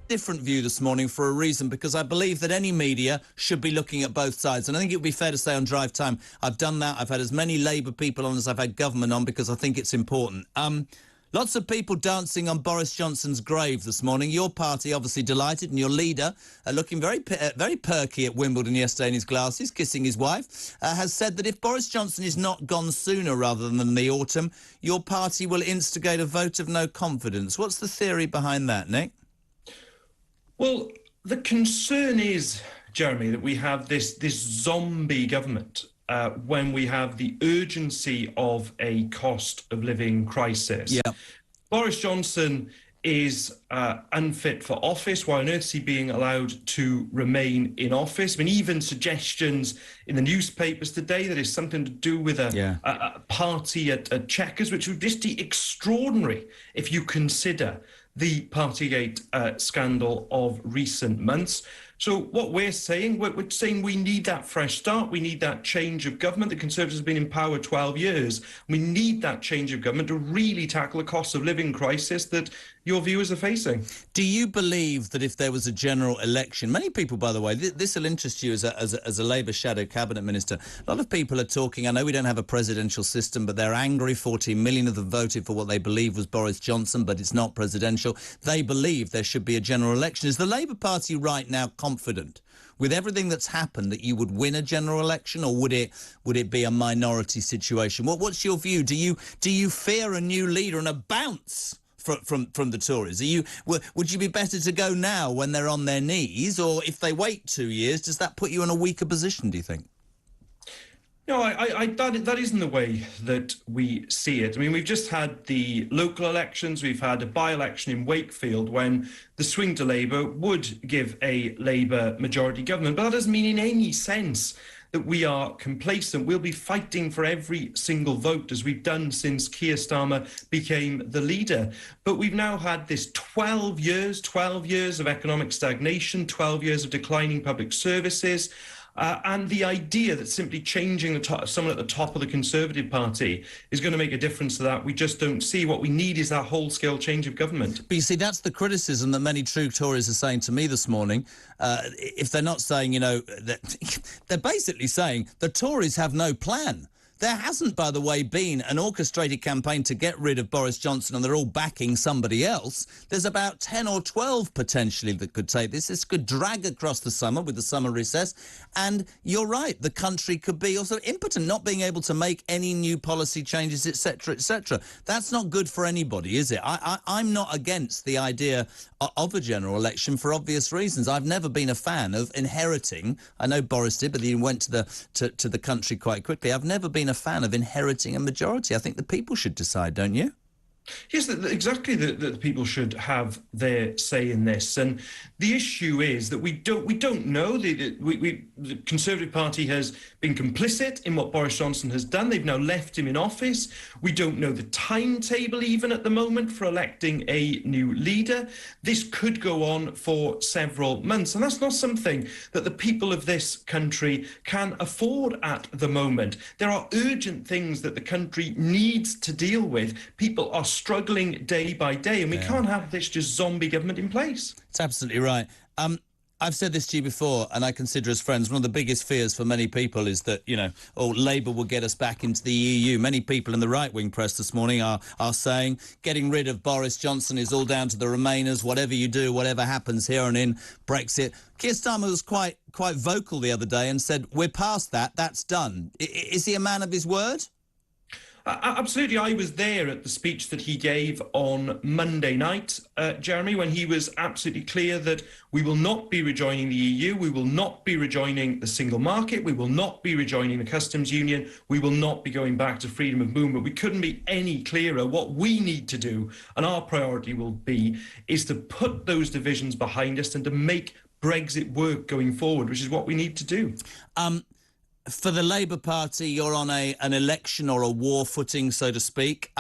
different view this morning for a reason, because I believe that any media should be looking at both sides. And I think it would be fair to say on Drive Time, I've done that. I've had as many Labour people on as I've had government on, because I think it's important. Lots of people dancing on Boris Johnson's grave this morning. Your party obviously delighted, and your leader, looking very perky at Wimbledon yesterday in his glasses, kissing his wife, has said that if Boris Johnson is not gone sooner rather than the autumn, your party will instigate a vote of no confidence. What's the theory behind that, Nick? Well, the concern is, Jeremy, that we have this zombie government when we have the urgency of a cost of living crisis. Yeah. Boris Johnson is unfit for office. Why on earth is he being allowed to remain in office? I mean, even suggestions in the newspapers today that it's something to do with a party at Chequers, which would just be extraordinary if you consider the Partygate scandal of recent months. So what we're saying we need that fresh start. We need that change of government. The Conservatives have been in power 12 years. We need that change of government to really tackle the cost of living crisis that your viewers are facing. Do you believe that if there was a general election, many people, by the way, this will interest you as a Labour shadow cabinet minister, a lot of people are talking, I know we don't have a presidential system, but they're angry. 14 million of them voted for what they believe was Boris Johnson, but it's not presidential. They believe there should be a general election. Is the Labour Party right now confident with everything that's happened that you would win a general election, or would it be a minority situation? What's your view? Do you fear a new leader and a bounce from the Tories? Would you be better to go now when they're on their knees, or if they wait 2 years, does that put you in a weaker position, do you think? No, that isn't the way that we see it. I mean, we've just had the local elections. We've had a by-election in Wakefield when the swing to Labour would give a Labour majority government. But that doesn't mean in any sense that we are complacent. We'll be fighting for every single vote, as we've done since Keir Starmer became the leader. But we've now had this 12 years of economic stagnation, 12 years of declining public services. And the idea that simply changing someone at the top of the Conservative Party is going to make a difference to that, we just don't see. What we need is that whole-scale change of government. But you see, that's the criticism that many true Tories are saying to me this morning. If they're not saying, they're basically saying the Tories have no plan. There hasn't, by the way, been an orchestrated campaign to get rid of Boris Johnson, and they're all backing somebody else. There's about 10 or 12 potentially that could take this. This could drag across the summer with the summer recess. And you're right, the country could be also impotent, not being able to make any new policy changes, etc., etc. That's not good for anybody, is it? I'm not against the idea of a general election for obvious reasons. I've never been a fan of inheriting. I know Boris did, but he went to the country quite quickly. I've never been a fan of inheriting a majority. I think the people should decide, don't you? Yes, exactly. The people should have their say in this, and the issue is that we don't know. The Conservative Party has been complicit in what Boris Johnson has done. They've now left him in office. We don't know the timetable even at the moment for electing a new leader. This could go on for several months, and that's not something that the people of this country can afford at the moment. There are urgent things that the country needs to deal with. People are struggling day by day, and we can't have this just zombie government in place. It's absolutely right. I've said this to you before, and I consider us friends. One of the biggest fears for many people is that, Labour will get us back into the EU. Many people in the right-wing press this morning are saying getting rid of Boris Johnson is all down to the Remainers. Whatever you do, whatever happens here and in Brexit. Keir Starmer was quite vocal the other day and said, we're past that, that's done. Is he a man of his word? Absolutely. I was there at the speech that he gave on Monday night, Jeremy, when he was absolutely clear that we will not be rejoining the EU, we will not be rejoining the single market, we will not be rejoining the customs union, we will not be going back to freedom of movement. We couldn't be any clearer. What we need to do, and our priority will be, is to put those divisions behind us and to make Brexit work going forward, which is what we need to do. For the Labour Party, you're on an election or a war footing, so to speak.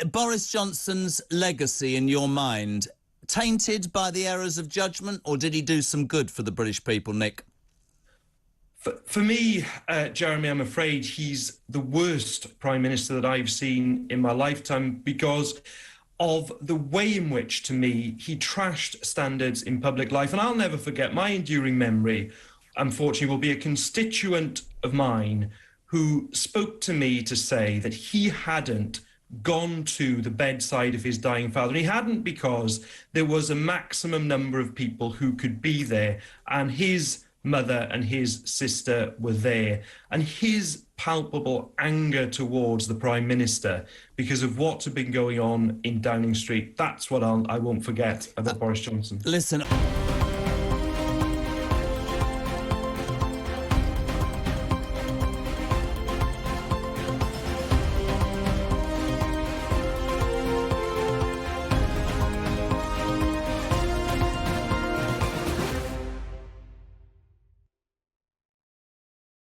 Boris Johnson's legacy, in your mind, tainted by the errors of judgment, or did he do some good for the British people, Nick? For me, Jeremy, I'm afraid he's the worst Prime Minister that I've seen in my lifetime, because of the way in which, to me, he trashed standards in public life. And I'll never forget, my enduring memory, unfortunately, will be a constituent of mine who spoke to me to say that he hadn't gone to the bedside of his dying father. And he hadn't because there was a maximum number of people who could be there, and his mother and his sister were there. And his palpable anger towards the Prime Minister because of what had been going on in Downing Street, that's what I won't forget about Boris Johnson. Listen...